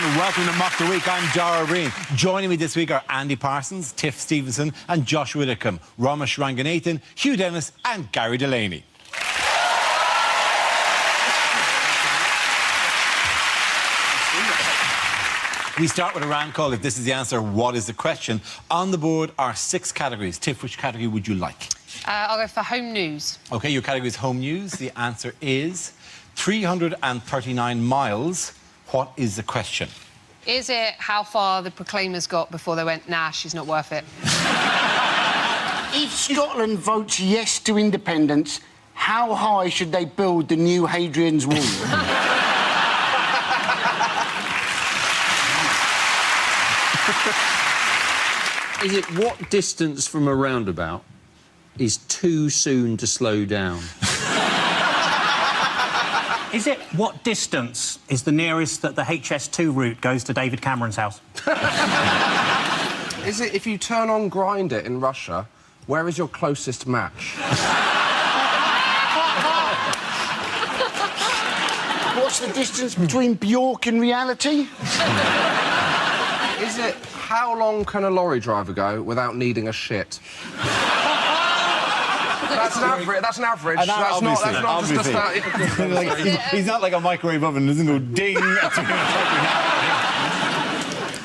and welcome to Mock the Week. I'm Dara Breen. Joining me this week are Andy Parsons, Tiff Stevenson and Joshua Whitcomb, Ramesh Ranganathan, Hugh Dennis and Gary Delaney. We start with a round call. If this is the answer, what is the question? On the board are 6 categories. Tiff, which category would you like? I'll go for home news. OK, your category is home news. The answer is 339 miles. What is the question? Is it how far the Proclaimers got before they went, nah, she's not worth it? If Scotland votes yes to independence, how high should they build the new Hadrian's Wall? Is it what distance from a roundabout is too soon to slow down? Is it what distance is the nearest that the HS2 route goes to David Cameron's house? Is it if you turn on Grindr in Russia, where is your closest match? What's the distance between Bjork and reality? Is it how long can a lorry driver go without needing a shit? That's an average. That's an average. That's not just a Like, he's not like a microwave oven. It doesn't go ding.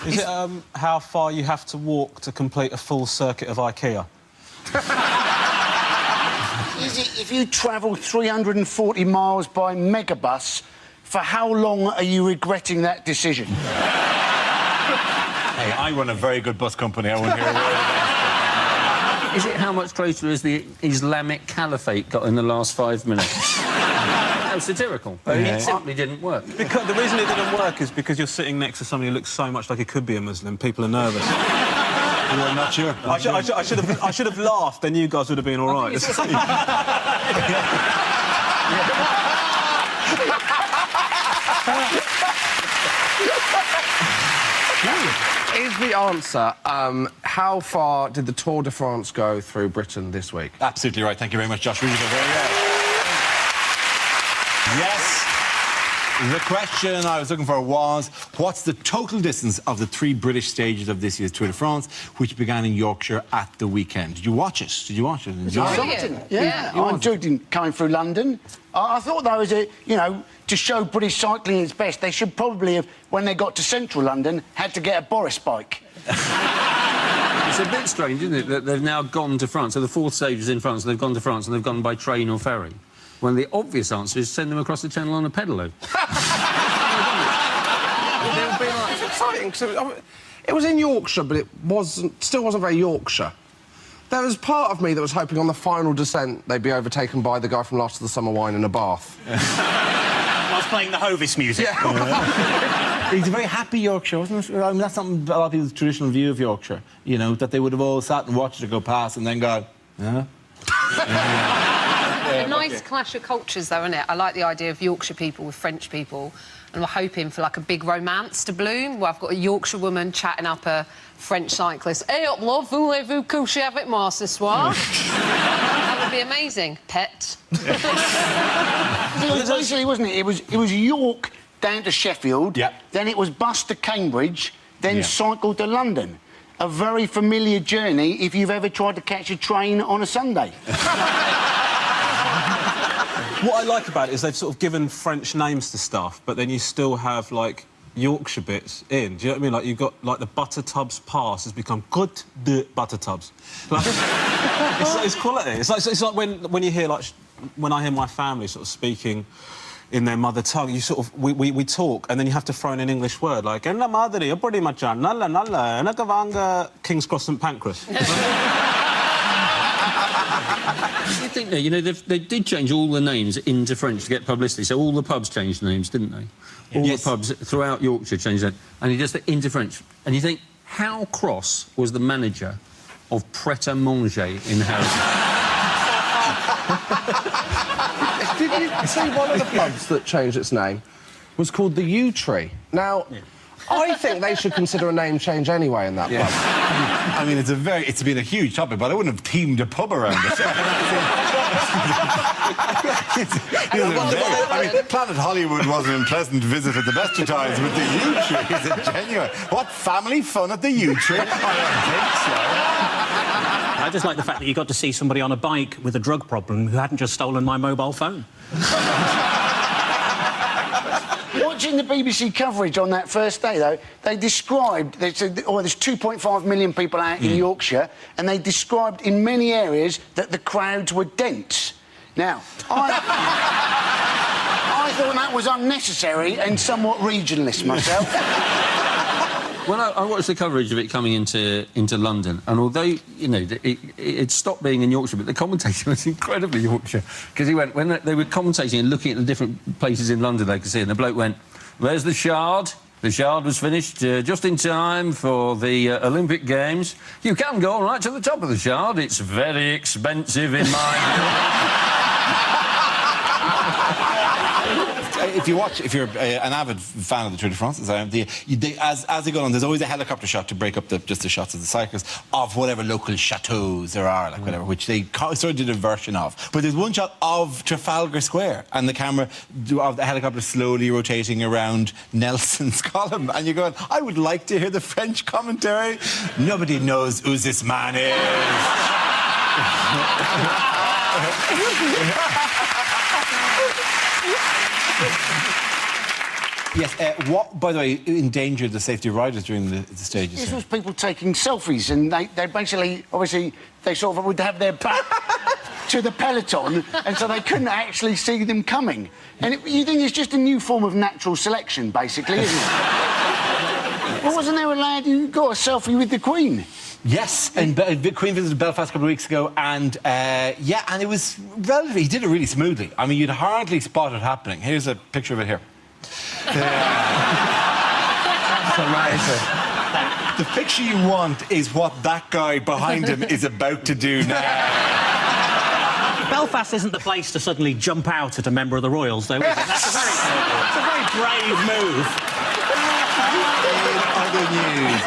Is it how far you have to walk to complete a full circuit of IKEA? Is it if you travel 340 miles by megabus, for how long are you regretting that decision? Hey, I run a very good bus company. I won't hear a word about it. Is it how much closer has the Islamic Caliphate got in the last 5 minutes? That was satirical. It simply didn't work. Because the reason it didn't work is because you're sitting next to somebody who looks so much like he could be a Muslim. People are nervous. I'm not sure. I should have laughed, then you guys would have been all right. Is the answer, how far did the Tour de France go through Britain this week? Absolutely right. Thank you very much, Josh. Really good. Very well. Yes. The question I was looking for was, what's the total distance of the 3 British stages of this year's Tour de France, which began in Yorkshire at the weekend? Did you watch it? Did you watch it? Yeah, I enjoyed him coming through London. I thought that was a, you know, to show British cycling its best, they should probably have, when they got to central London, had to get a Boris bike. It's a bit strange, isn't it, that they've now gone to France. So the 4th stage is in France, and they've gone to France, and they've gone by train or ferry. When the obvious answer is send them across the channel on a pedalo. It's exciting, because it was in Yorkshire, but it still wasn't very Yorkshire. There was part of me that was hoping on the final descent they'd be overtaken by the guy from Last of the Summer Wine in a bath. I was playing the Hovis music. Yeah. He's a very happy Yorkshire, wasn't it? I mean, that's something a lot of people's traditional view of Yorkshire, you know, that they would have all sat and watched it go past and then gone, yeah. A nice clash of cultures, though, isn't it? I like the idea of Yorkshire people with French people, and we're hoping for, like, a big romance to bloom, where I've got a Yorkshire woman chatting up a French cyclist. Hey up, love, voulez-vous coucher avec moi ce soir? That would be amazing. Pet. Basically, wasn't it? It was York down to Sheffield, then it was bus to Cambridge, then cycle to London. A very familiar journey if you've ever tried to catch a train on a Sunday. What I like about it is they've sort of given French names to stuff, but then you still have, like, Yorkshire bits in. Do you know what I mean? Like, you've got, like, the Buttertubs Pass has become Côte de Buttertubs. Like, it's quality. It's like when you hear, like, when I hear my family sort of speaking in their mother tongue, you sort of... We talk, and then you have to throw in an English word, like, "En la madre, yo pretty much nalla, nalla, en Kavanga, King's Cross St Pancras." You think that, you know, they did change all the names into French to get publicity, so all the pubs changed names, didn't they? All the pubs throughout Yorkshire changed that, and he just into French. And you think, how cross was the manager of Pret a Manger in Harrow? Did you see one of the pubs that changed its name was called the Yew Tree? Now, I think they should consider a name change anyway in that pub. I mean, it's been a huge topic, but I wouldn't have themed a pub around it. I mean, Planet Hollywood was an unpleasant visit at the best of times, but the Yew Tree is a genuine. What family fun at the Yew Tree? I don't think so. I just like the fact that you got to see somebody on a bike with a drug problem who hadn't just stolen my mobile phone. Watching the BBC coverage on that first day, though, they described... They said, oh, there's 2.5 million people out in Yorkshire, and they described in many areas that the crowds were dense. Now, I thought that was unnecessary and somewhat regionalist myself. Well, I watched the coverage of it coming into London, and although, you know, it stopped being in Yorkshire, but the commentator was incredibly Yorkshire, because he went, when they were commentating and looking at the different places in London they could see, and the bloke went, "There's the Shard. The Shard was finished just in time for the Olympic Games. You can go right to the top of the Shard. It's very expensive in my..." If you're an avid fan of the Tour de France, as I am, as they go on, there's always a helicopter shot to break up just the shots of the cyclists of whatever local chateaus there are, like whatever, which they sort of did a version of. But there's one shot of Trafalgar Square, and the camera of the helicopter slowly rotating around Nelson's column, and you're going, I would like to hear the French commentary. Nobody knows who this man is. Yes, what, by the way, endangered the safety of riders during the stages? This was people taking selfies, and they basically, obviously, they sort of would have their back to the peloton, and so they couldn't actually see them coming. And you think it's just a new form of natural selection, basically, isn't it? Well, wasn't there a lad who got a selfie with the Queen? Yes, and the Queen visited Belfast a couple of weeks ago, and yeah, and it was relatively... He did it really smoothly. I mean, you'd hardly spot it happening. Here's a picture of it here. That's amazing. The picture you want is what that guy behind him is about to do now. Belfast isn't the place to suddenly jump out at a member of the Royals, though, is it? That's a very brave move. In other news...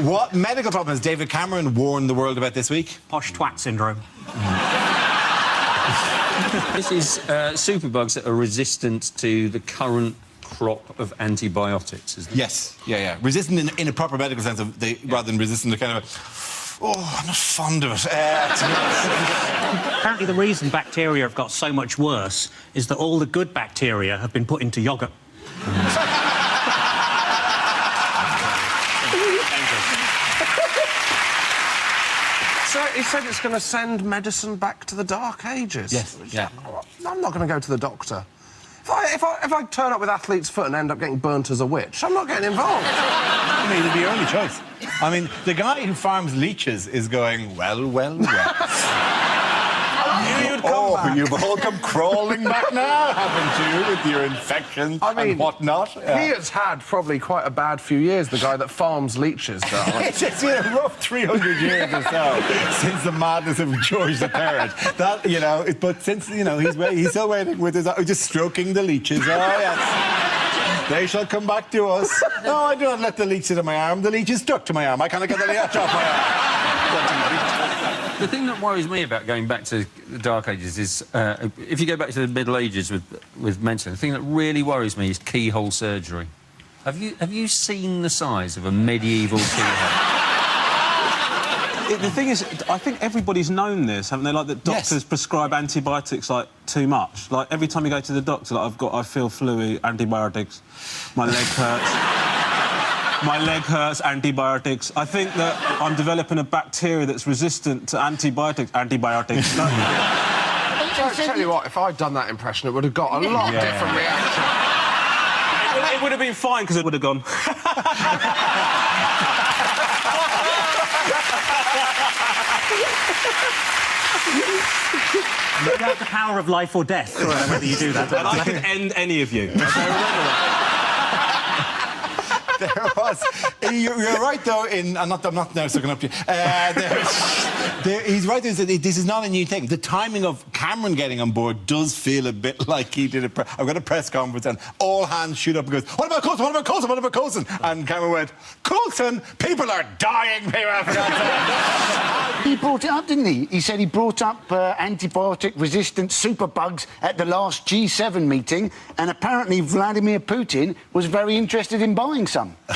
what medical problem has David Cameron warned the world about this week? Posh twat syndrome. This is superbugs that are resistant to the current crop of antibiotics, isn't it? Yes, yeah. Resistant in a proper medical sense, rather than resistant to kind of... Oh, I'm not fond of it. Apparently the reason bacteria have got so much worse is that all the good bacteria have been put into yoghurt. So he said it's going to send medicine back to the Dark Ages. Yes, yeah. I'm not going to go to the doctor. If I turn up with athlete's foot and end up getting burnt as a witch, I'm not getting involved. I mean, it'd be your only choice. I mean, the guy who farms leeches is going, well. You've all come crawling back now, haven't you, with your infections and whatnot? He has had probably quite a bad few years, the guy that farms leeches, though. It's been a rough 300 years or so since the madness of George III. That, you know, but since, you know, he's still waiting with his... just stroking the leeches. Oh, yes. They shall come back to us. No, I do not let the leech sit on my arm. The leech is stuck to my arm. I can't get the leech off my arm. The thing that worries me about going back to the Dark Ages is, if you go back to the Middle Ages with medicine, the thing that really worries me is keyhole surgery. Have you seen the size of a medieval keyhole? The thing is, I think everybody's known this, haven't they? Like, that doctors prescribe antibiotics, like, too much. Like, every time you go to the doctor, like, I feel fluey, antibiotics, my leg hurts. My leg hurts, antibiotics. I think that I'm developing a bacteria that's resistant to antibiotics. Antibiotics. I'll tell you what, if I'd done that impression, it would have got a lot different reaction. It would have been fine, because it would have gone... You have the power of life or death, whether you do that. And I can end any of you. There was. You're right, though, I'm not now sucking up to you. He's right, this is not a new thing. The timing of Cameron getting on board does feel a bit like he did I've got a press conference and all hands shoot up and goes, what about Coulson? What about Coulson? What about Coulson? And Cameron went, Coulson? People are dying, people. He brought it up, didn't he? He said he brought up antibiotic-resistant superbugs at the last G7 meeting, and apparently Vladimir Putin was very interested in buying some. How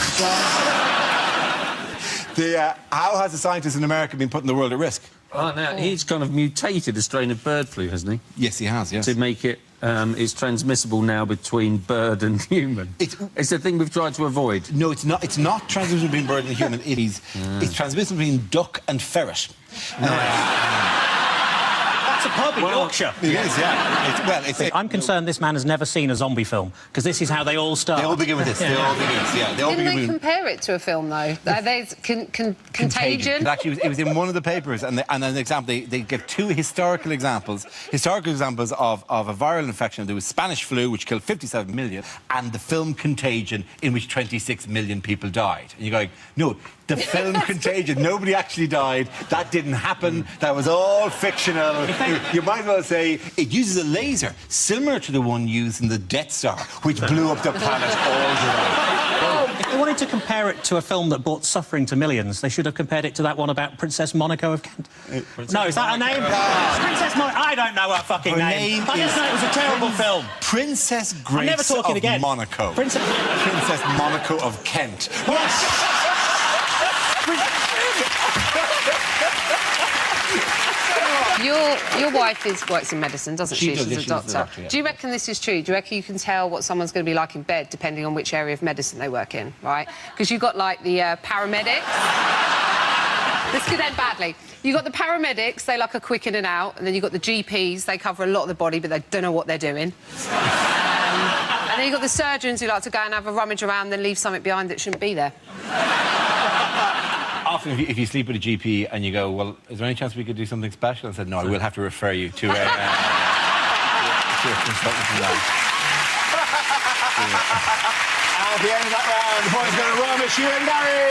has the scientist in America been putting the world at risk? Oh, now, he's kind of mutated a strain of bird flu, hasn't he? Yes, he has, yes. To make it... it's transmissible now between bird and human. It's the thing we've tried to avoid. No, it's not. It's not transmissible between bird and human. It's transmissible between duck and ferret. That's a pub in Yorkshire. It is, yeah. I'm concerned this man has never seen a zombie film, because this is how they all start. They all begin with this. They all begin with this, yeah. Didn't they compare it to a film, though? There's Contagion. Actually, it was in one of the papers, and an example, they give two historical examples of a viral infection. There was Spanish flu, which killed 57 million, and the film Contagion, in which 26 million people died. And you're going, no, the film Contagion, nobody actually died. That didn't happen. That was all fictional. You might as well say it uses a laser similar to the one used in the Death Star, which blew up the planet all the way. If they wanted to compare it to a film that brought suffering to millions, they should have compared it to that one about Princess Monaco of Kent. No, is that her name? Princess Monaco. I don't know her fucking name. I just know it was a terrible film. Princess Grace of Monaco. Princess Monaco of Kent. Yes. Your wife works in medicine, doesn't she? She's a doctor. Yeah. Do you reckon this is true? Do you reckon you can tell what someone's going to be like in bed depending on which area of medicine they work in, right? Because you've got, like, the paramedics. This could end badly. You've got the paramedics, they like a quick in and out, and then you've got the GPs, they cover a lot of the body, but they don't know what they're doing. And then you've got the surgeons who like to go and have a rummage around and then leave something behind that shouldn't be there. Often, if you sleep with a GP and you go, well, is there any chance we could do something special? And said, no, I will have to refer you to a consultant from that. At the end of that round, the points go to Romish, you and Gary.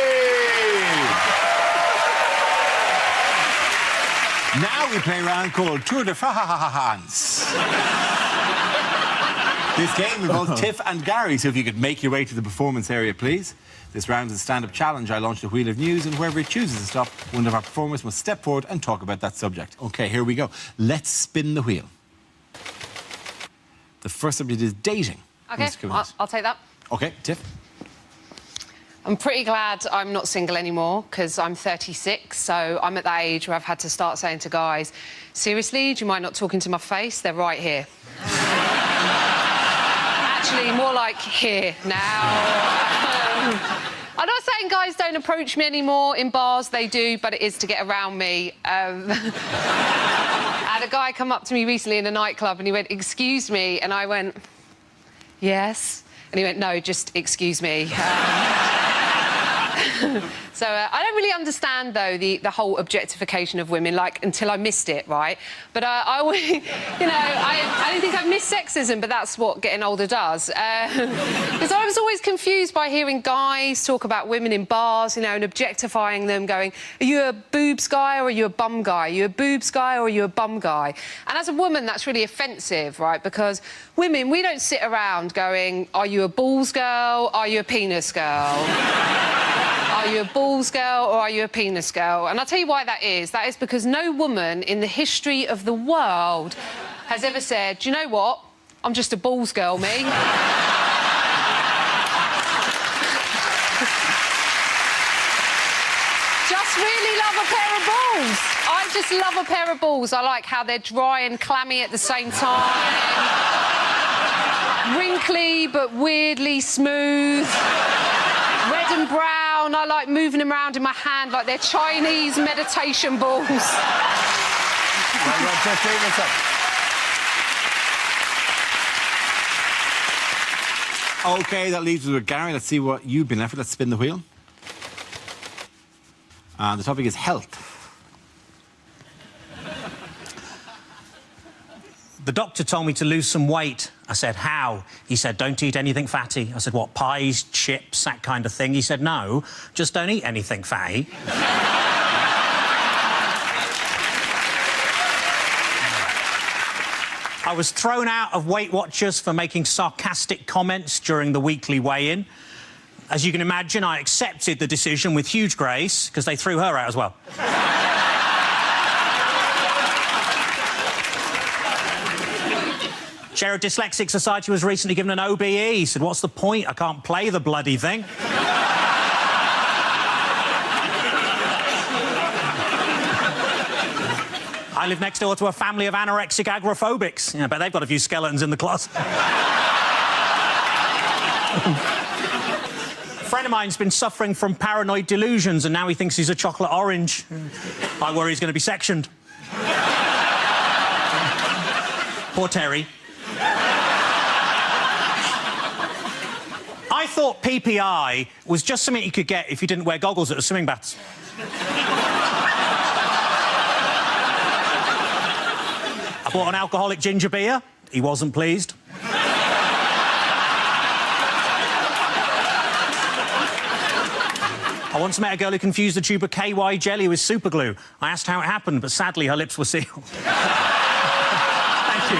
Now we play a round called Tour de France. This game involves Tiff and Gary, so if you could make your way to the performance area, please. This round is a stand-up challenge. I launch the wheel of news, and whoever it chooses to stop, one of our performers must step forward and talk about that subject. OK, here we go. Let's spin the wheel. The first subject is dating. OK, I'll take that. OK, Tiff. I'm pretty glad I'm not single anymore, because I'm 36, so I'm at that age where I've had to start saying to guys, seriously, do you mind not talking to my face? They're right here. Actually, more like here now. I'm not saying guys don't approach me anymore in bars, they do, but it is to get around me. I had a guy come up to me recently in a nightclub and he went, excuse me, and I went, yes. And he went, no, just excuse me. So I don't really understand, though, the whole objectification of women, like, until I missed it, right? But I don't think I've missed sexism, but that's what getting older does. Because I was always confused by hearing guys talk about women in bars, you know, and objectifying them, going, are you a boobs guy or are you a bum guy? Are you a boobs guy or are you a bum guy? And as a woman, that's really offensive, right? Because women, we don't sit around going, are you a balls girl? Are you a penis girl? Are you a balls girl or are you a penis girl? And I'll tell you why that is. That is because no woman in the history of the world has ever said, do you know what? I'm just a balls girl, me. Just really love a pair of balls. I just love a pair of balls. I like how they're dry and clammy at the same time. Wrinkly but weirdly smooth. Red and brown. I like moving them around in my hand like they're Chinese meditation balls. OK, that leaves us with Gary. Let's see what you've been left with. Let's spin the wheel. And the topic is health. The doctor told me to lose some weight. I said, how? He said, don't eat anything fatty. I said, what, pies, chips, that kind of thing? He said, no, just don't eat anything fatty. I was thrown out of Weight Watchers for making sarcastic comments during the weekly weigh-in. As you can imagine, I accepted the decision with huge grace, because they threw her out as well. Chair of Dyslexic Society was recently given an OBE. He said, what's the point? I can't play the bloody thing. I live next door to a family of anorexic agoraphobics. Yeah, but they've got a few skeletons in the closet. A friend of mine's been suffering from paranoid delusions and now he thinks he's a chocolate orange. I worry he's going to be sectioned. Poor Terry. I thought PPI was just something you could get if you didn't wear goggles at the swimming baths. I bought an alcoholic ginger beer. He wasn't pleased. I once met a girl who confused a tube of KY jelly with super glue. I asked how it happened, but sadly her lips were sealed. Thank you.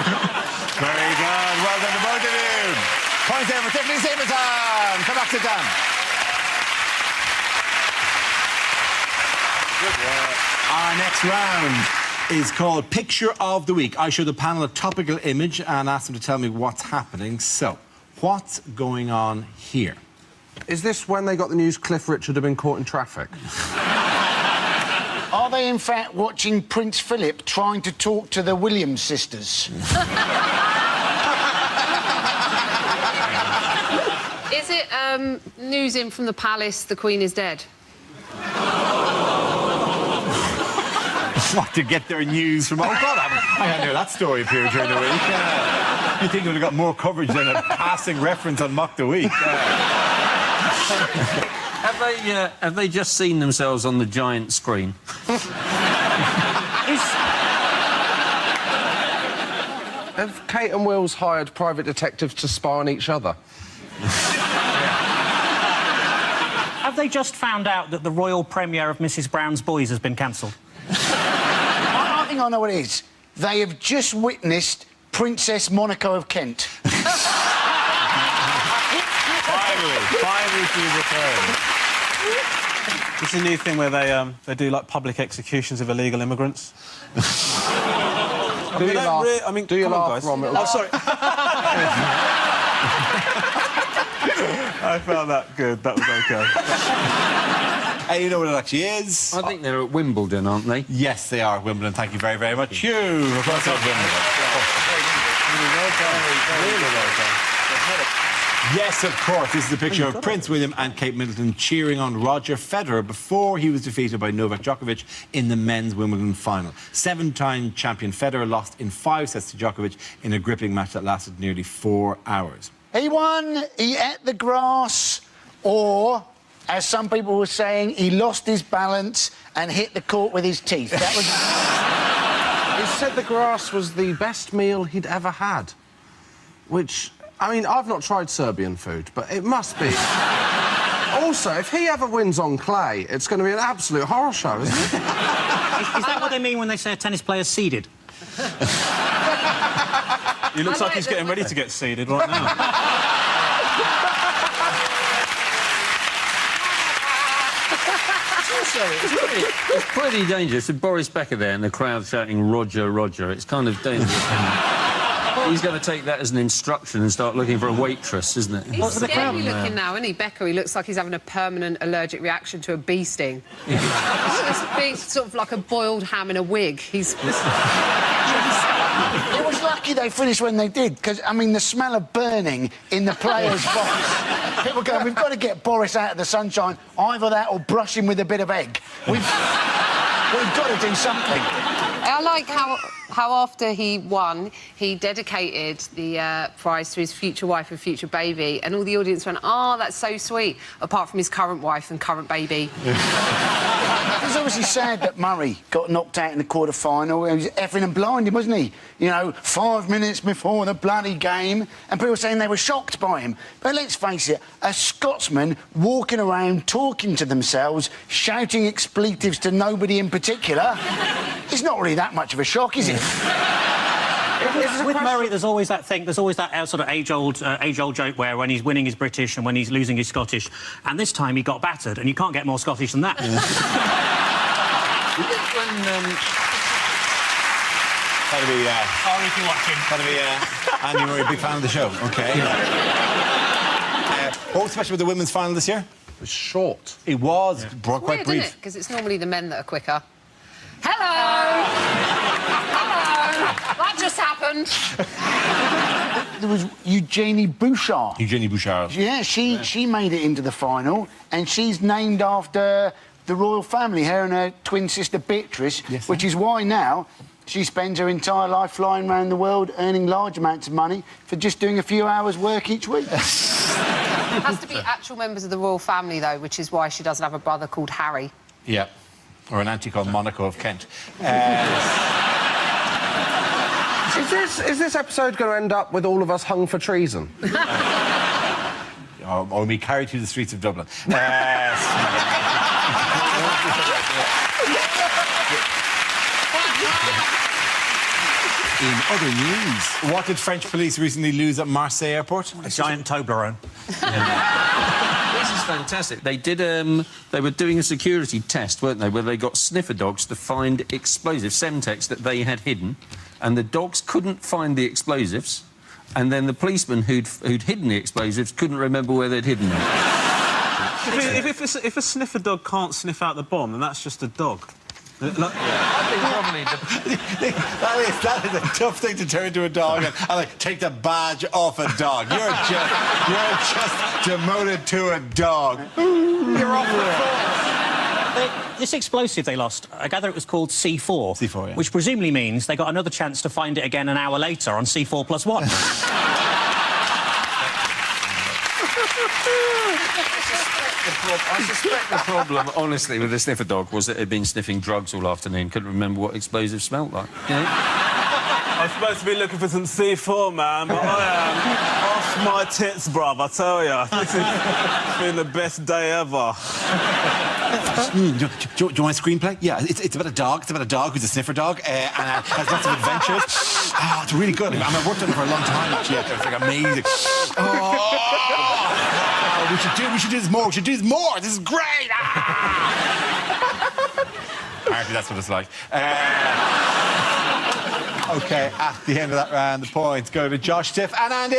Very good. Well done to both of you. Points there for Tiffany Stapleton. Come back to Dan. Our next round is called Picture of the Week. I show the panel a topical image and ask them to tell me what's happening. So, what's going on here? Is this when they got the news Cliff Richard had been caught in traffic? Are they, in fact, watching Prince Philip trying to talk to the Williams sisters? Is it news in from the palace, the Queen is dead? What, to get their news from... Oh, God, I hadn't heard that story appear during the week. You think it would have got more coverage than a passing reference on Mock the Week. Have they just seen themselves on the giant screen? Have Kate and Wills hired private detectives to spy on each other? Have they just found out that the royal premiere of Mrs Brown's Boys has been cancelled? I think I know what it is. They have just witnessed Princess Monaco of Kent. Finally she's returned. It's a new thing where they do, like, public executions of illegal immigrants. Do you laugh? I mean, do you laugh, guys. Ron? Oh, sorry. I found that good. That was OK. Hey, you know what it actually is? I think they're at Wimbledon, aren't they? Yes, they are at Wimbledon. Thank you very, very much. Hugh, across Wimbledon. Yes, of course. This is a picture of Prince William and Kate Middleton cheering on Roger Federer before he was defeated by Novak Djokovic in the men's Wimbledon final. Seven-time champion Federer lost in 5 sets to Djokovic in a gripping match that lasted nearly 4 hours. He won, he ate the grass, or, as some people were saying, he lost his balance and hit the court with his teeth. That was... He said the grass was the best meal he'd ever had. Which, I mean, I've not tried Serbian food, but it must be. Also, if he ever wins on clay, it's going to be an absolute horror show, isn't it? Is that what they mean when they say a tennis player's seeded? He looks like he's getting ready to get seeded right now. It's pretty dangerous. With Boris Becker there and the crowd shouting, Roger, Roger, it's kind of dangerous. He's going to take that as an instruction and start looking for a waitress, isn't it? He's scary looking now, isn't he, Becker? He looks like he's having a permanent allergic reaction to a bee sting. He's sort of like a boiled ham in a wig. He's... It was lucky they finished when they did, because, I mean, the smell of burning in the players' box. People going, we've got to get Boris out of the sunshine. Either that or brush him with a bit of egg. We've got to do something. I like how after he won, he dedicated the prize to his future wife and future baby, and all the audience went, "Oh, that's so sweet," apart from his current wife and current baby. It was obviously sad that Murray got knocked out in the quarter-final. He was effing and blinded, wasn't he? You know, 5 minutes before the bloody game, and people were saying they were shocked by him. But let's face it, a Scotsman walking around talking to themselves, shouting expletives to nobody in particular, it's not really that much of a shock, is it? With Murray, there's always that thing. There's always that sort of age-old joke where when he's winning, he's British, and when he's losing, he's Scottish. And this time he got battered, and you can't get more Scottish than that. That'll be. Sorry if you're watching. That'll be. Andy Murray, big fan of the show. Okay. What was special with the women's final this year? It was short. It was quite Weird, brief. isn't it? Because it's normally the men that are quicker. Hello! Hello! That just happened. There was Eugenie Bouchard. Eugenie Bouchard. Yeah, she made it into the final, and she's named after the royal family, her and her twin sister Beatrice, which is why now she spends her entire life flying around the world earning large amounts of money for just doing a few hours' work each week. It has to be actual members of the royal family, though, which is why she doesn't have a brother called Harry. Yeah. Or an auntie called Monaco of Kent. Is this episode going to end up with all of us hung for treason? Or me carried through the streets of Dublin. In other news, what did French police recently lose at Marseille airport? A giant Toblerone. This is fantastic. They did. They were doing a security test, weren't they, where they got sniffer dogs to find explosives, Semtex, that they had hidden, and the dogs couldn't find the explosives, and then the policeman who'd hidden the explosives couldn't remember where they'd hidden them. If a sniffer dog can't sniff out the bomb, then that's just a dog. I think probably that is a tough thing to turn to a dog and like take the badge off a dog. You're just demoted to a dog. You're off the force. This explosive they lost, I gather it was called C4. C4, yeah. Which presumably means they got another chance to find it again an hour later on C4+1. I suspect the problem, honestly, with the sniffer dog was that it had been sniffing drugs all afternoon, couldn't remember what explosives smelt like. Yeah. I'm supposed to be looking for some C4, man, but I am off my tits, bruv, I tell ya. This has been the best day ever. Do you want a screenplay? Yeah, it's about a dog. It's about a dog who's a sniffer dog and has lots of adventures. Oh, it's really good. I mean, I've worked on it for a long time, actually. It's like amazing. We should do this more. We should do this more. This is great. Apparently, that's what it's like. OK, at the end of that round, the points go to Josh, Tiff and Andy.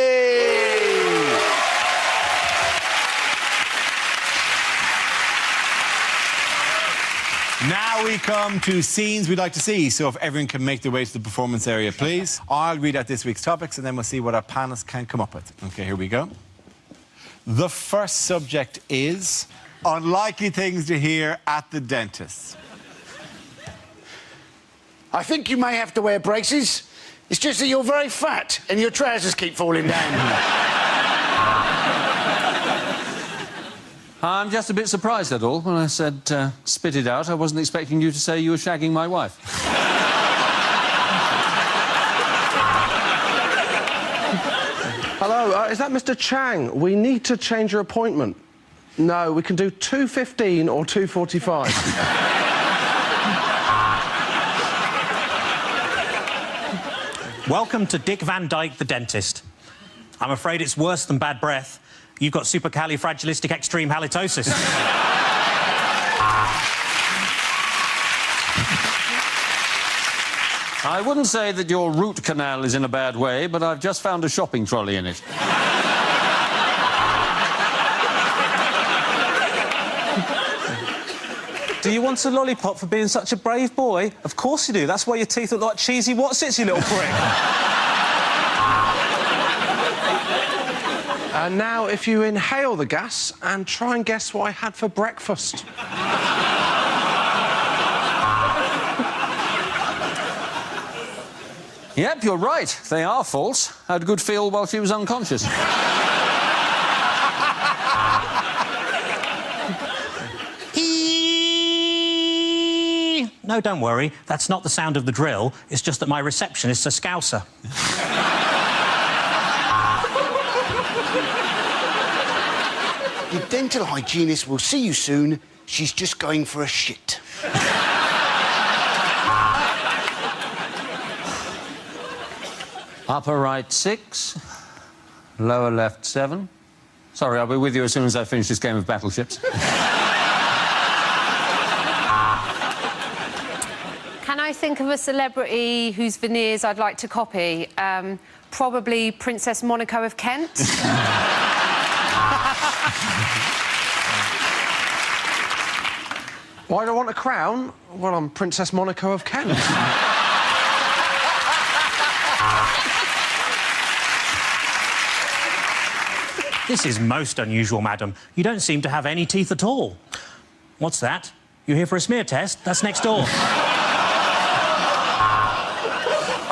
Now we come to scenes we'd like to see, so if everyone can make their way to the performance area, please. I'll read out this week's topics, and then we'll see what our panelists can come up with. OK, here we go. The first subject is unlikely things to hear at the dentist. I think you may have to wear braces. It's just that you're very fat and your trousers keep falling down. I'm just a bit surprised at all. When I said spit it out, I wasn't expecting you to say you were shagging my wife. Hello, is that Mr. Chang? We need to change your appointment. No, we can do 2:15 or 2:45. Welcome to Dick Van Dyke, the dentist. I'm afraid it's worse than bad breath. You've got supercalifragilisticextreme-halitosis. I wouldn't say that your root canal is in a bad way, but I've just found a shopping trolley in it. Do you want a lollipop for being such a brave boy? Of course you do. That's why your teeth look like cheesy Wotsits, you little prick. And now, if you inhale the gas and try and guess what I had for breakfast. Yep, you're right. They are false. Had a good feel while she was unconscious. No, don't worry. That's not the sound of the drill. It's just that my receptionist's a Scouser. Your dental hygienist will see you soon. She's just going for a shit. Upper right 6, lower left 7. Sorry, I'll be with you as soon as I finish this game of battleships. Can I think of a celebrity whose veneers I'd like to copy? Probably Princess Monaco of Kent. Why do I want a crown? Well, I'm Princess Monaco of Kent. This is most unusual, madam. You don't seem to have any teeth at all. What's that? You here for a smear test? That's next door.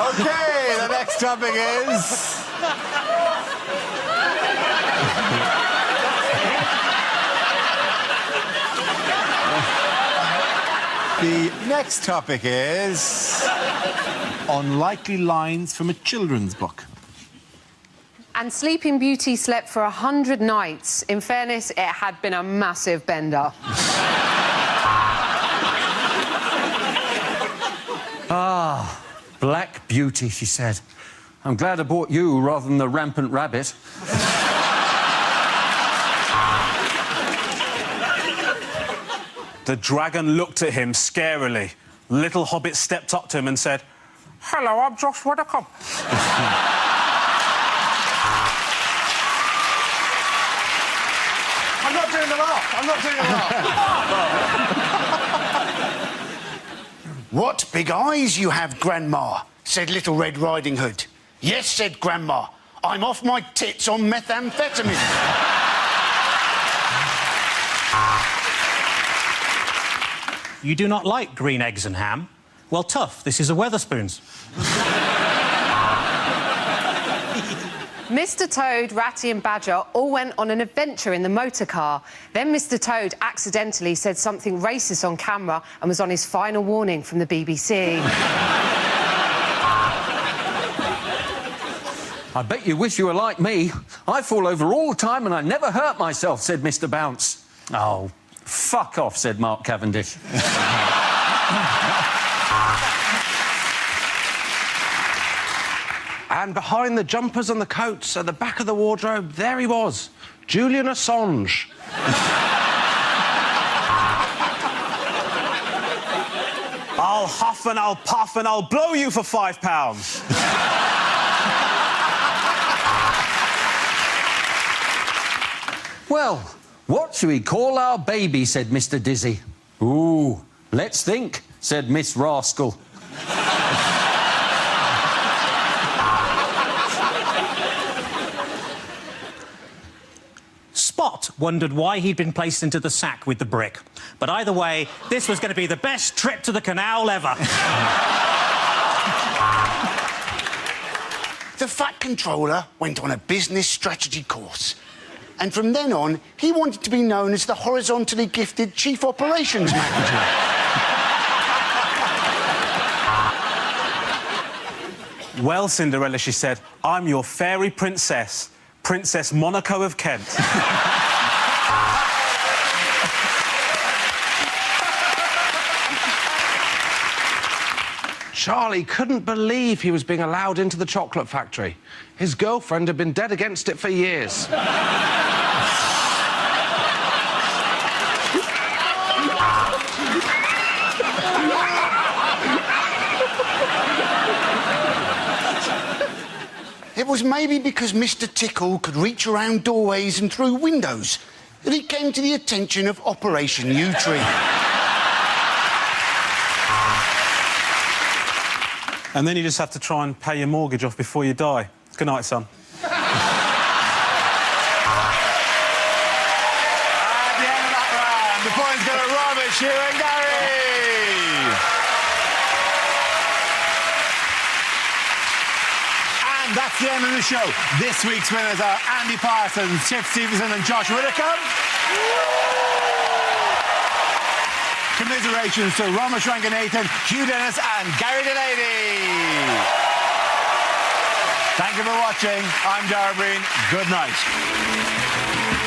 OK, the next topic is... The next topic is... unlikely lines from a children's book. And Sleeping Beauty slept for 100 nights. In fairness, it had been a massive bender. Ah, Black Beauty, she said. I'm glad I bought you rather than the rampant rabbit. The dragon looked at him scarily. Little Hobbit stepped up to him and said, "Hello, I'm Josh Widdicombe." I'm not doing the laugh. I'm not doing the laugh. What big eyes you have, Grandma, said Little Red Riding Hood. Yes, said Grandma. I'm off my tits on methamphetamine. You do not like green eggs and ham? Well, tough. This is a Weatherspoons. Mr. Toad, Ratty and Badger all went on an adventure in the motor car. Then Mr. Toad accidentally said something racist on camera and was on his final warning from the BBC. I bet you wish you were like me. I fall over all the time and I never hurt myself, said Mr. Bounce. Oh, fuck off, said Mark Cavendish. And behind the jumpers and the coats, at the back of the wardrobe, there he was, Julian Assange. I'll huff and I'll puff and I'll blow you for £5. Well, what should we call our baby, said Mr. Dizzy. Ooh, let's think, said Miss Rascal. Spot wondered why he'd been placed into the sack with the brick. But either way, this was going to be the best trip to the canal ever. The Fat Controller went on a business strategy course. And from then on, he wanted to be known as the horizontally gifted Chief Operations Manager. Well, Cinderella, she said, I'm your fairy princess, Princess Monaco of Kent. Charlie couldn't believe he was being allowed into the chocolate factory. His girlfriend had been dead against it for years. It was maybe because Mr. Tickle could reach around doorways and through windows that he came to the attention of Operation U-Tree. And then you just have to try and pay your mortgage off before you die. Good night, son. At the end of that round, the points go to Robert, Hugh and Gary. And that's the end of the show. This week's winners are Andy Parsons, Tiff Stevenson and Josh Whittaker. Commiserations to Ramesh Ranganathan, Hugh Dennis and Gary Delaney. Thank you for watching. I'm Dara Breen. Good night.